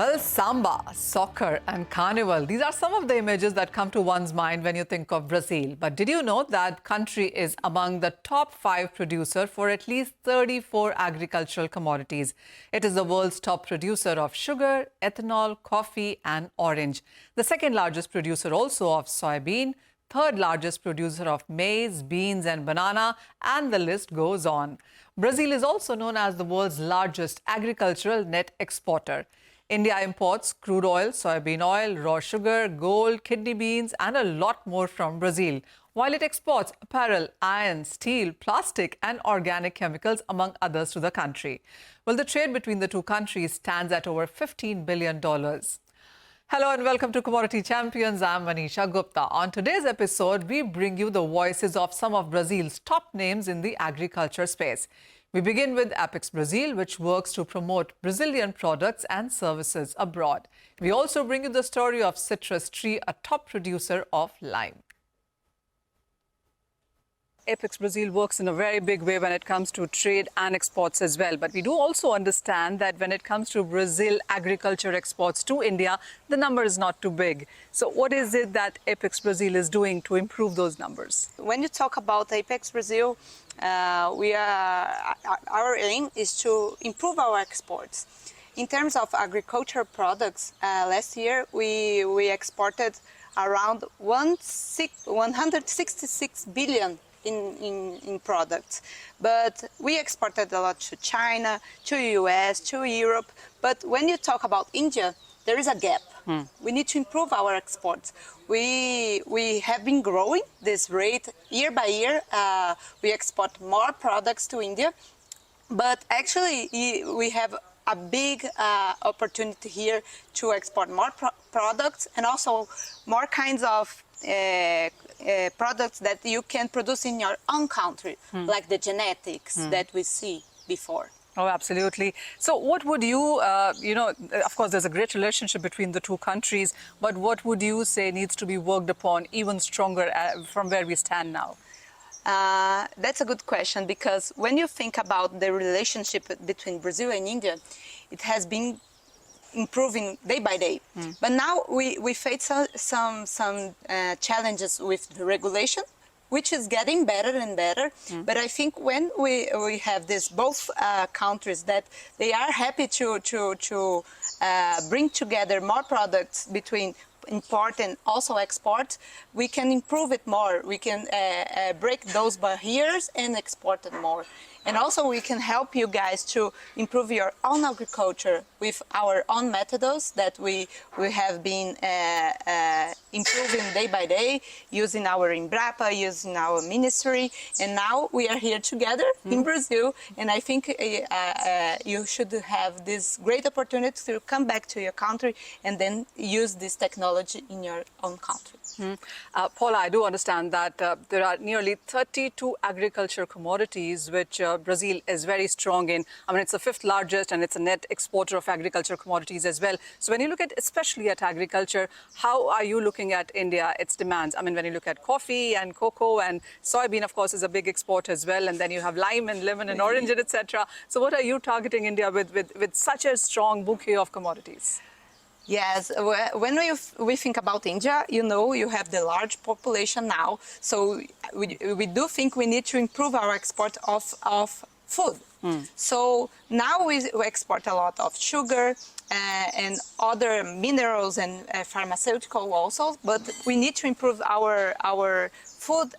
Well, samba, soccer and carnival, these are some of the images that come to one's mind when you think of Brazil. But did you know that country is among the top 5 producer for at least 34 agricultural commodities? It is the world's top producer of sugar, ethanol, coffee and orange. The second largest producer also of soybean, third largest producer of maize, beans and banana, and the list goes on. Brazil is also known as the world's largest agricultural net exporter. India imports crude oil, soybean oil, raw sugar, gold, kidney beans and a lot more from Brazil, while it exports apparel, iron, steel, plastic and organic chemicals, among others, to the country. Well, the trade between the two countries stands at over $15 billion. Hello and welcome to Commodity Champions. I'm Manisha Gupta. On today's episode, we bring you the voices of some of Brazil's top names in the agriculture space. We begin with Apex Brazil, which works to promote Brazilian products and services abroad. We also bring you the story of Citrus Tree, a top producer of lime. Apex Brazil works in a very big way when it comes to trade and exports as well. But we do also understand that when it comes to Brazil agriculture exports to India, the number is not too big. So what is it that Apex Brazil is doing to improve those numbers? When you talk about Apex Brazil, our aim is to improve our exports. In terms of agricultural products, last year we exported around 166 billion in products, but we exported a lot to China, to US, to Europe. But when you talk about India, there is a gap. We need to improve our exports. We have been growing this rate year by year. We export more products to India, but actually we have a big opportunity here to export more products and also more kinds of products that you can produce in your own country, like the genetics that we see before. Oh, absolutely. So what would you, of course, there's a great relationship between the two countries, but what would you say needs to be worked upon even stronger from where we stand now? That's a good question, because when you think about the relationship between Brazil and India, it has been improving day by day. But now we face some challenges with the regulation, which is getting better and better. But I think when we have this both countries that they are happy to bring together more products between import and also export, we can improve it more. We can break those barriers and export it more. And also we can help you guys to improve your own agriculture with our own methods that we have been improving day by day, using our Embrapa, using our ministry. And now we are here together in Brazil. And I think you should have this great opportunity to come back to your country and then use this technology in your own country. Paula, I do understand that there are nearly 32 agriculture commodities which Brazil is very strong in. I mean, it's the 5th largest and it's a net exporter of agriculture commodities as well. So when you look at, especially at agriculture, how are you looking at India, its demands? I mean, when you look at coffee and cocoa and soybean, of course, is a big export as well. And then you have lime and lemon and orange, etc. So what are you targeting India with such a strong bouquet of commodities? Yes, when we think about India, you have the large population now. So we do think we need to improve our export of food. So now we export a lot of sugar and other minerals and pharmaceutical also, but we need to improve our food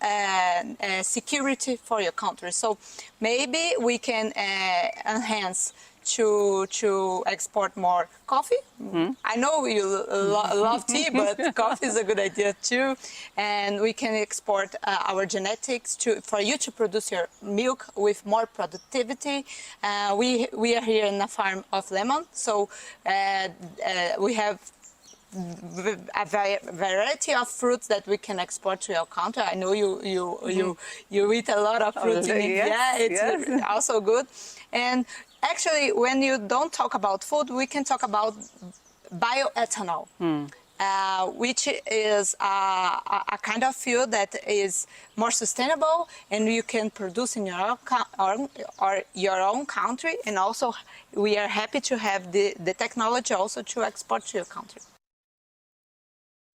security for your country. So maybe we can enhance to export more coffee. I know you love tea, but coffee is a good idea too. And we can export our genetics for you to produce your milk with more productivity. We are here in a farm of lemon, so we have a variety of fruits that we can export to your country. I know you eat a lot of fruit in India. Yeah, it's also good. And actually, when you don't talk about food, we can talk about bioethanol. which is a kind of fuel that is more sustainable, and you can produce in your own country. And also, we are happy to have the technology also to export to your country.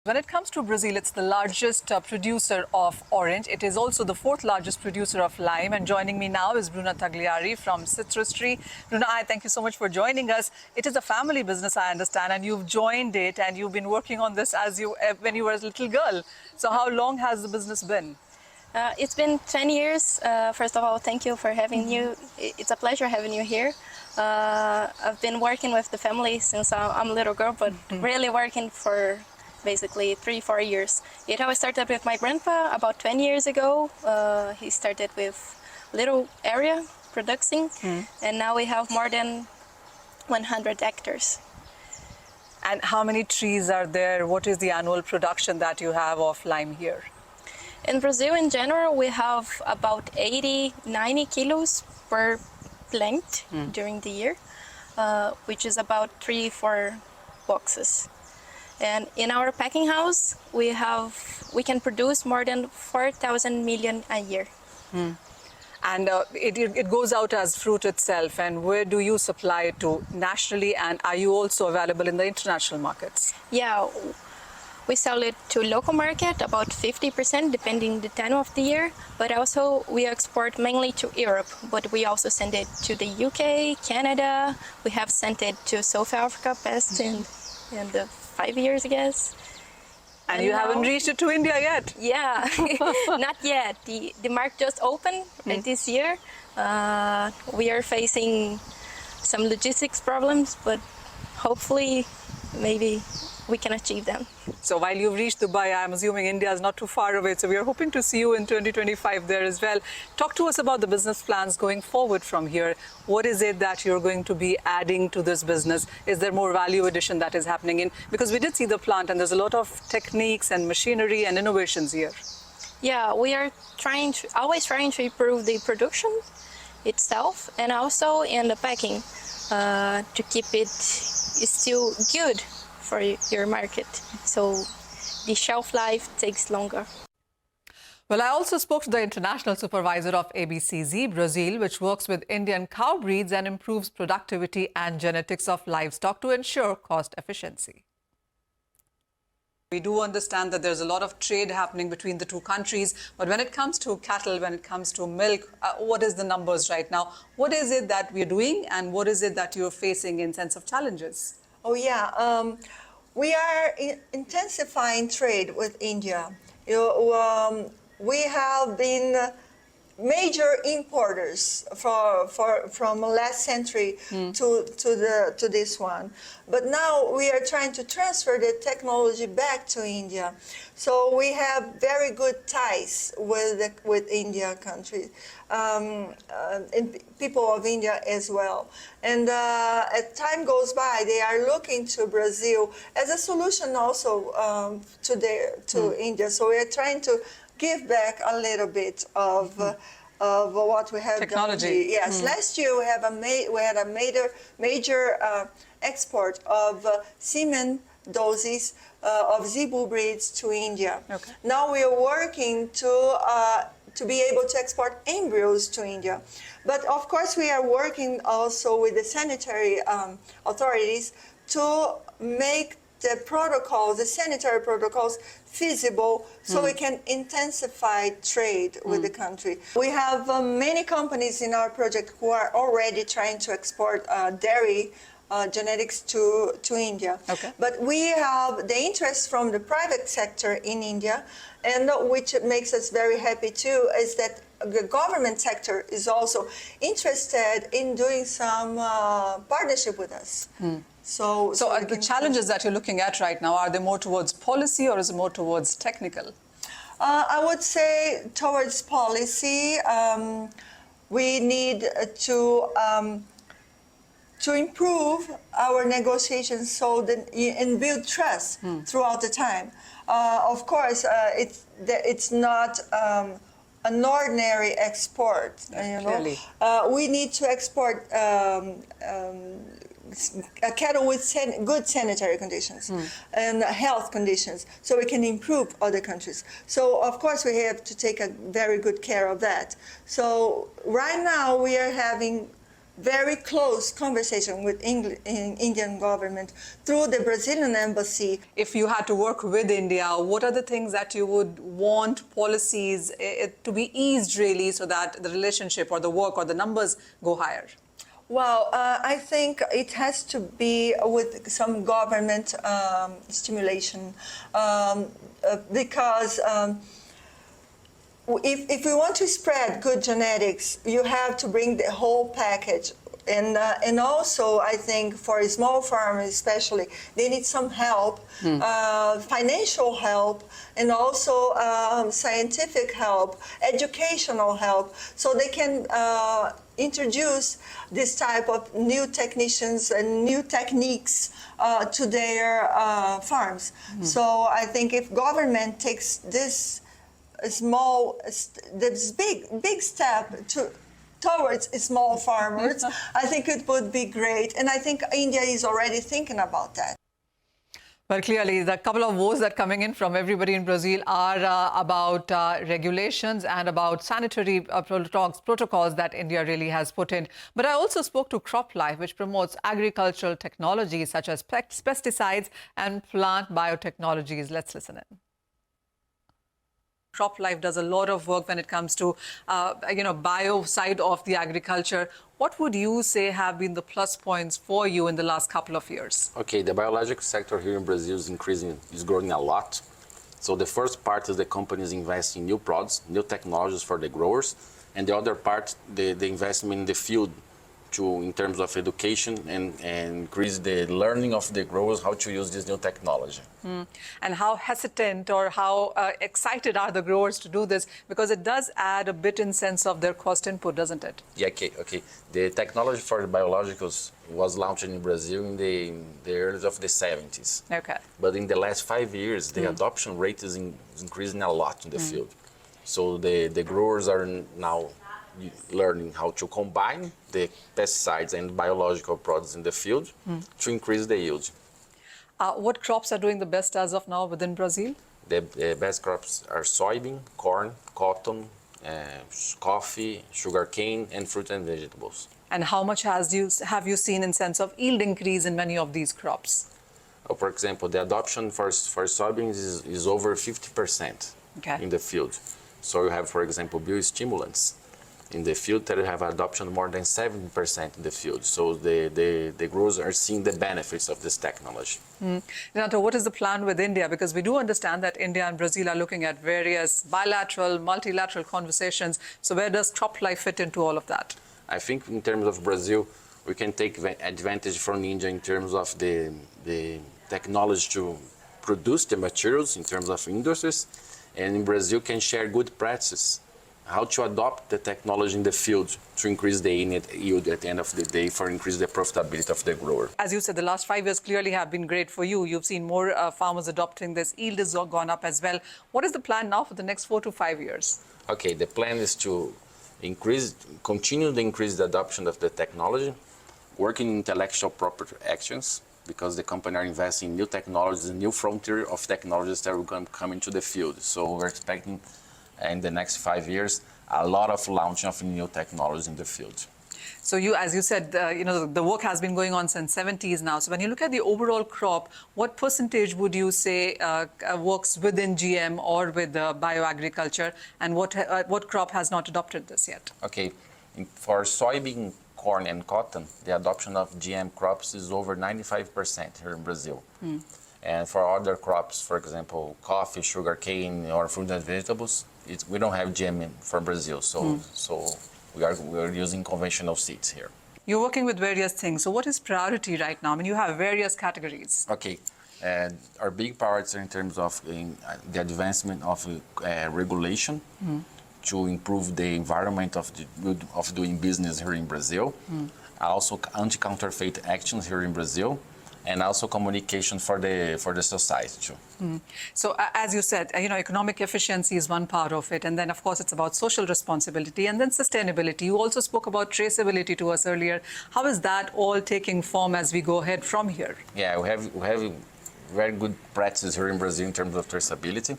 When it comes to Brazil, it's the largest producer of orange. It is also the fourth largest producer of lime. And joining me now is Bruna Tagliari from Citrus Tree. Bruna, thank you so much for joining us. It is a family business, I understand, and you've joined it and you've been working on this when you were a little girl. So how long has the business been? It's been 10 years. First of all, thank you for having you. It's a pleasure having you here. I've been working with the family since I'm a little girl, but really working for basically 3-4 years. It always started with my grandpa about 20 years ago. He started with little area producing, and now we have more than 100 hectares. And how many trees are there? What is the annual production that you have of lime here? In Brazil, in general, we have about 80-90 kilos per plant during the year, which is about 3-4 boxes. And in our packing house, we can produce more than 4,000 million a year. And it goes out as fruit itself. And where do you supply it to nationally? And are you also available in the international markets? Yeah, we sell it to local market, about 50%, depending the time of the year. But also we export mainly to Europe, but we also send it to the UK, Canada. We have sent it to South Africa past in 5 years, I guess. And you haven't reached it to India yet? Yeah, not yet. The market just opened this year. We are facing some logistics problems, but hopefully maybe we can achieve them. So while you've reached Dubai, I'm assuming India is not too far away. So we are hoping to see you in 2025 there as well. Talk to us about the business plans going forward from here. What is it that you're going to be adding to this business? Is there more value addition that is happening in? Because we did see the plant and there's a lot of techniques and machinery and innovations here. Yeah, we are always trying to improve the production itself and also in the packing to keep it still good for your market, so the shelf life takes longer. Well, I also spoke to the international supervisor of ABCZ Brazil, which works with Indian cow breeds and improves productivity and genetics of livestock to ensure cost efficiency. We do understand that there's a lot of trade happening between the two countries, but when it comes to cattle, when it comes to milk, what is the numbers right now? What is it that we're doing and what is it that you're facing in sense of challenges? Oh, yeah. We are intensifying trade with India. We have been major importers from last century to this one. But now we are trying to transfer the technology back to India. So we have very good ties with India country, and people of India as well. And as time goes by, they are looking to Brazil as a solution also to India. So we are trying to give back a little bit of what we have technology. Done. Yes, last year we had a major export of semen doses of zebu breeds to India. Okay. Now we are working to be able to export embryos to India. But of course we are working also with the sanitary authorities to make the sanitary protocols feasible so we can intensify trade with the country. We have many companies in our project who are already trying to export dairy genetics to India. Okay. But we have the interest from the private sector in India, and which makes us very happy too, is that the government sector is also interested in doing some partnership with us. So the challenges that you're looking at right now, are they more towards policy or is it more towards technical? I would say towards policy. We need to improve our negotiations and build trust throughout the time. Of course, it's not an ordinary export. Clearly. We need to export cattle with good sanitary conditions and health conditions, so we can improve other countries. So of course we have to take a very good care of that. So right now we are having very close conversation with Indian government through the Brazilian embassy. If you had to work with India, what are the things that you would want policies to be eased really so that the relationship or the work or the numbers go higher? Well, I think it has to be with some government stimulation because if we want to spread good genetics, you have to bring the whole package. And also, I think for small farmers especially, they need some help, financial help, and also scientific help, educational help, so they can introduce this type of new technicians and new techniques to their farms. So I think if government takes this big step towards small farmers, I think it would be great. And I think India is already thinking about that. Well, clearly, the couple of woes that are coming in from everybody in Brazil are about regulations and about sanitary protocols that India really has put in. But I also spoke to CropLife, which promotes agricultural technologies such as pesticides and plant biotechnologies. Let's listen in. CropLife does a lot of work when it comes to, bio side of the agriculture. What would you say have been the plus points for you in the last couple of years? Okay, the biological sector here in Brazil is growing a lot. So the first part is the companies investing in new products, new technologies for the growers, and the other part, the investment in the field in terms of education and increase the learning of the growers how to use this new technology. And how hesitant or how excited are the growers to do this? Because it does add a bit in sense of their cost input, doesn't it? Yeah, okay. The technology for the biologicals was launched in Brazil in the early of the 70s. Okay. But in the last 5 years, the adoption rate is increasing a lot in the field. So the growers are now learning how to combine the pesticides and biological products in the field to increase the yield. What crops are doing the best as of now within Brazil? The best crops are soybean, corn, cotton, coffee, sugarcane, and fruit and vegetables. And how much have you seen in sense of yield increase in many of these crops? For example, the adoption for soybeans is over 50% in the field. So you have, for example, biostimulants in the field that have adoption more than 70% in the field. So the growers are seeing the benefits of this technology. Renato, what is the plan with India? Because we do understand that India and Brazil are looking at various bilateral, multilateral conversations. So where does CropLife fit into all of that? I think in terms of Brazil, we can take advantage from India in terms of the technology to produce the materials in terms of industries. And in Brazil can share good practices how to adopt the technology in the field to increase the yield at the end of the day for increase the profitability of the grower. As you said, the last 5 years clearly have been great for you. You've seen more farmers adopting this. Yield has gone up as well. What is the plan now for the next 4 to 5 years? Okay, the plan is to continue to increase the adoption of the technology, working in intellectual property actions, because the company are investing in new technologies, a new frontier of technologies that will come into the field. So we're expecting in the next 5 years, a lot of launching of new technologies in the field. So you, as you said, the work has been going on since 70s now. So when you look at the overall crop, what percentage would you say works within GM or with bioagriculture, and what crop has not adopted this yet? Okay, for soybean, corn, and cotton, the adoption of GM crops is over 95% here in Brazil. And for other crops, for example, coffee, sugarcane, or fruit and vegetables, we don't have GM for Brazil, so we are using conventional seeds here. You're working with various things. So what is priority right now? I mean, you have various categories. Okay, our big priorities are in terms of the advancement of regulation to improve the environment of doing business here in Brazil. Also, anti-counterfeit actions here in Brazil. and also communication for the society too. So as you said, economic efficiency is one part of it. And then, of course, it's about social responsibility and then sustainability. You also spoke about traceability to us earlier. How is that all taking form as we go ahead from here? Yeah, we have very good practices here in Brazil in terms of traceability.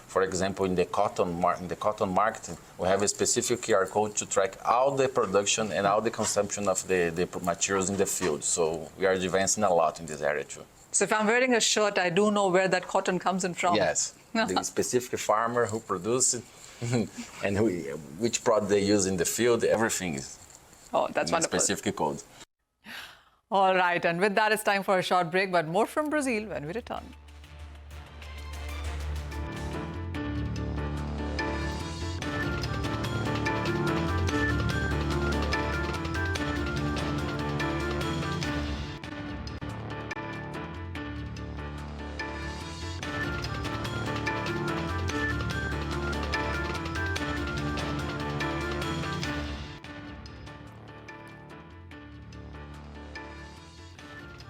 For example, in the cotton market, we have a specific QR code to track all the production and all the consumption of the materials in the field. So we are advancing a lot in this area too. So if I'm wearing a shirt, I do know where that cotton comes in from. Yes, the specific farmer who produces it and which product they use in the field, everything is that's wonderful. Specific code. All right, and with that, it's time for a short break, but more from Brazil when we return.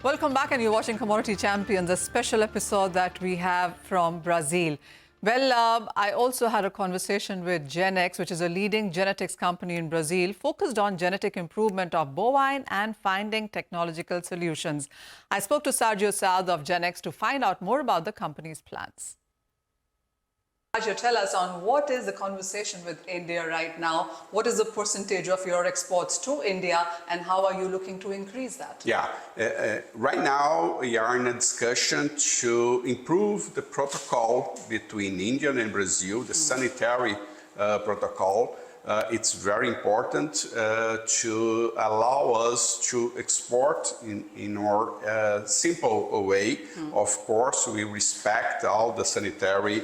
Welcome back, and you're watching Commodity Champions, a special episode that we have from Brazil. Well, I also had a conversation with Genx, which is a leading genetics company in Brazil, focused on genetic improvement of bovine and finding technological solutions. I spoke to Sergio South of Genx to find out more about the company's plans. Sergio, tell us on what is the conversation with India right now? What is the percentage of your exports to India, and how are you looking to increase that? Yeah, right now we are in a discussion to improve the protocol between India and Brazil, the sanitary protocol. It's very important to allow us to export in a simple way. Of course, we respect all the sanitary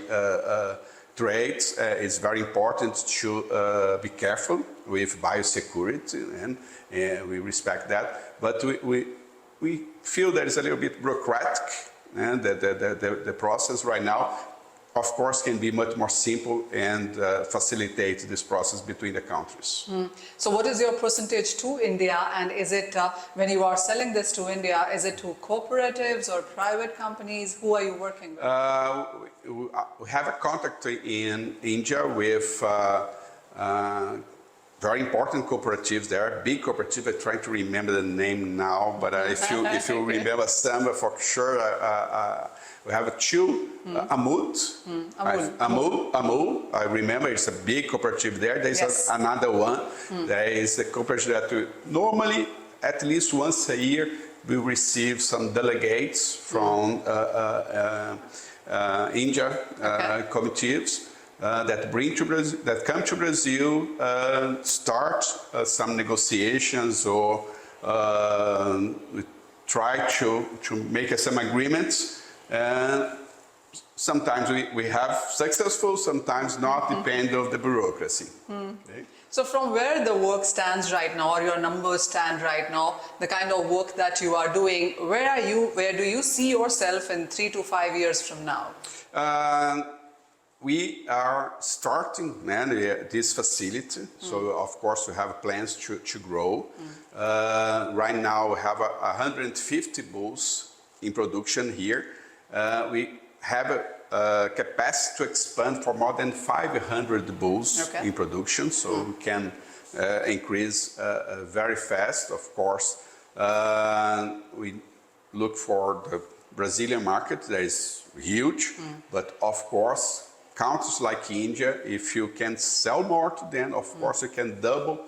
traits. It's very important to be careful with biosecurity, and we respect that. But we feel that it's a little bit bureaucratic, and the process right now, of course, can be much more simple and facilitate this process between the countries. So what is your percentage to India, and is it, when you are selling this to India, is it to cooperatives or private companies? Who are you working with? We have a contact in India with very important cooperatives there, big cooperative. I'm trying to remember the name now, but if you remember some, for sure, we have two, Amul. I remember it's a big cooperative there. There's another one. There is a cooperative that normally, at least once a year, we receive some delegates from India cooperatives that come to Brazil, start some negotiations, or we try to make some agreements. Sometimes we have successful, sometimes not, depending on the bureaucracy. Okay? So from where the work stands right now, or your numbers stand right now, the kind of work that you are doing, where do you see yourself in 3 to 5 years from now? We are starting this facility, so of course we have plans to grow. Right now we have 150 bulls in production here. We have a capacity to expand for more than 500 bulls in production, so we can increase very fast. Of course, we look for the Brazilian market that is huge, but of course, countries like India, if you can sell more to them, of course you can double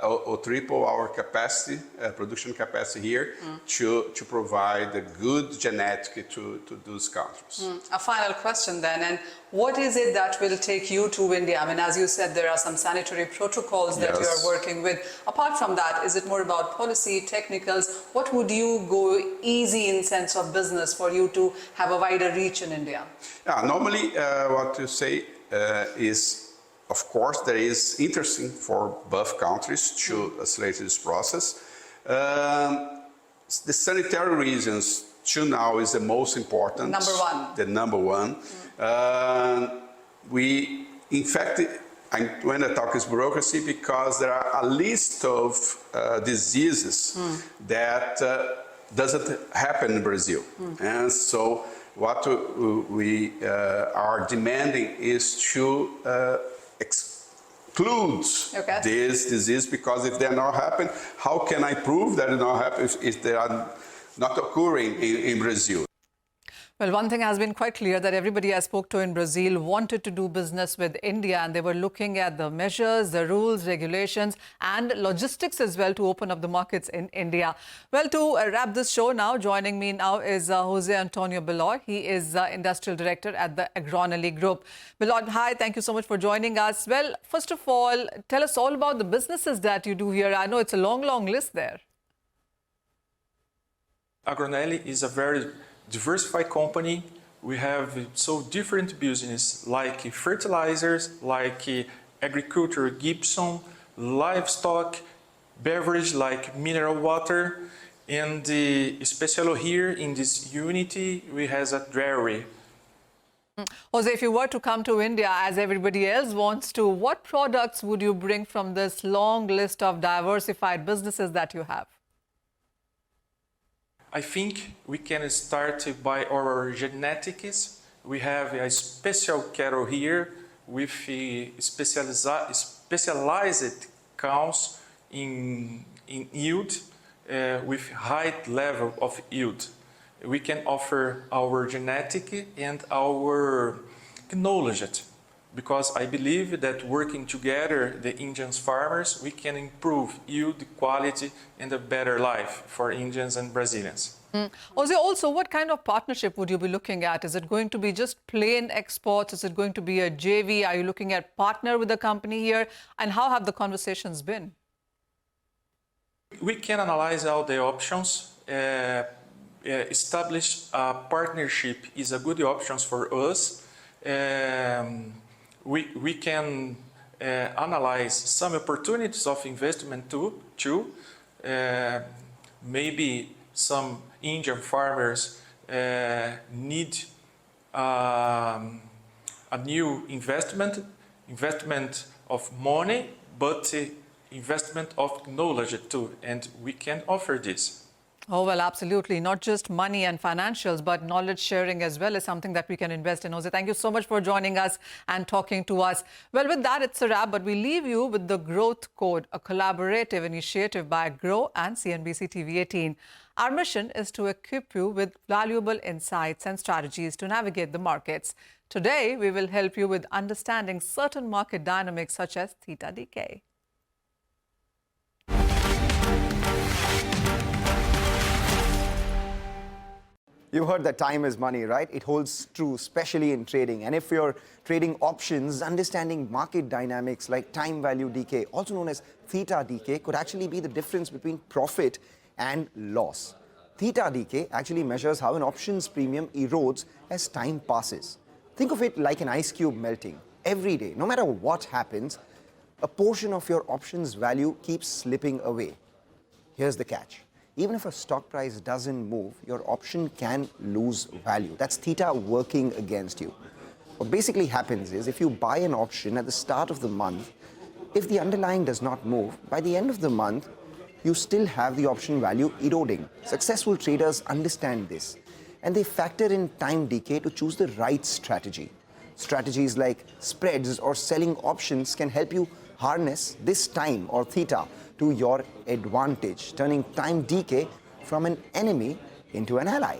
or triple our capacity, production capacity here, to provide a good genetic to those countries. A final question then, and what is it that will take you to India? I mean, as you said, there are some sanitary protocols that you are working with. Apart from that, is it more about policy, technicals? What would you go easy in sense of business for you to have a wider reach in India? Yeah, normally what you say is, of course, there is interesting for both countries to accelerate this process. The sanitary reasons to now is the most important. Number one. The number one. In fact, when I talk is bureaucracy, because there are a list of diseases that doesn't happen in Brazil. And so what we are demanding is to exclude this disease, because if they're not happen, how can I prove that it not happen if they are not occurring in Brazil? Well, one thing has been quite clear, that everybody I spoke to in Brazil wanted to do business with India, and they were looking at the measures, the rules, regulations and logistics as well to open up the markets in India. Well, to wrap this show now, joining me now is Jose Antonio Beloy. He is Industrial Director at the Agron Group. Beloy, hi, thank you so much for joining us. Well, first of all, tell us all about the businesses that you do here. I know it's a long, long list there. Agron is a very diversified company. We have so different business like fertilizers, like agriculture, gypsum, livestock, beverage like mineral water, and especially here in this unity we have a dairy. Jose, if you were to come to India as everybody else wants to, what products would you bring from this long list of diversified businesses that you have? I think we can start by our genetics. We have a special cattle here with specialized cows in yield, with high level of yield. We can offer our genetic and our knowledge, because I believe that working together, the Indian farmers, we can improve yield, quality, and a better life for Indians and Brazilians. Jose, also, what kind of partnership would you be looking at? Is it going to be just plain exports? Is it going to be a JV? Are you looking at partner with the company here? And how have the conversations been? We can analyze all the options. Establish a partnership is a good option for us. We can analyze some opportunities of investment too. Maybe some Indian farmers need a new investment of money, but investment of knowledge too, and we can offer this. Oh, well, absolutely. Not just money and financials, but knowledge sharing as well is something that we can invest in. Jose, thank you so much for joining us and talking to us. Well, with that, it's a wrap, but we leave you with the Growth Code, a collaborative initiative by Grow and CNBC-TV18. Our mission is to equip you with valuable insights and strategies to navigate the markets. Today, we will help you with understanding certain market dynamics such as theta decay. You've heard that time is money, right? It holds true, especially in trading. And if you're trading options, understanding market dynamics like time value decay, also known as theta decay, could actually be the difference between profit and loss. Theta decay actually measures how an options premium erodes as time passes. Think of it like an ice cube melting. Every day, no matter what happens, a portion of your options value keeps slipping away. Here's the catch. Even if a stock price doesn't move, your option can lose value. That's theta working against you. What basically happens is, if you buy an option at the start of the month, if the underlying does not move, by the end of the month, you still have the option value eroding. Successful traders understand this, and they factor in time decay to choose the right strategy. Strategies like spreads or selling options can help you harness this time or theta to your advantage, turning time decay from an enemy into an ally.